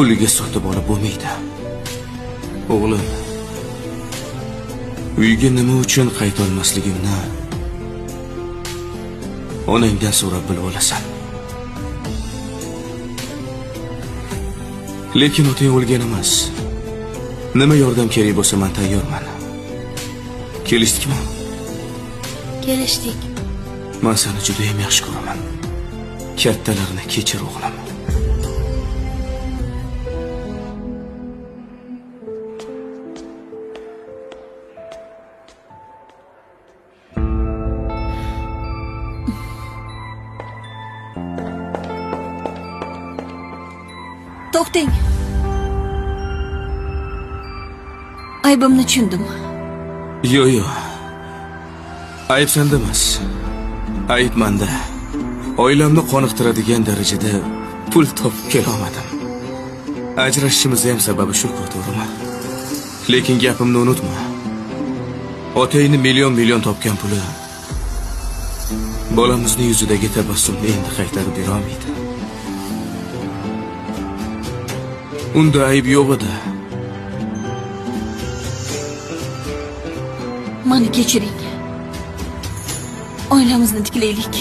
puliga sotib olib bo'lmaydi. O'g'lim, uyga nima uchun qayta olmasligimni onangdan so'rab bilib olasan. Lekin otang o'lgan emas. Nima yordam kerak bo'lsa men tayyorman. Kelishdikmi? Kelishdik. Men seni juda ham yaxshi ko'raman. Kattalarni kechir o'g'lim. To'xting. Aybimni tushundim. Yo'q. Ayb senda emas. Ayb menda. Oilamni qoniqtiradigan darajada pul topib kela olmadim. Ajrashishimiz ham sababi shu, to'g'rimi? Lekin gapimni unutma. Otangni million topgan puli bolamizning yuzidagi tabassumni endi qaytarib bera olmaydi. Unda ayb yo'q edi. Meni kechiring. Oilamizni tiklaylik.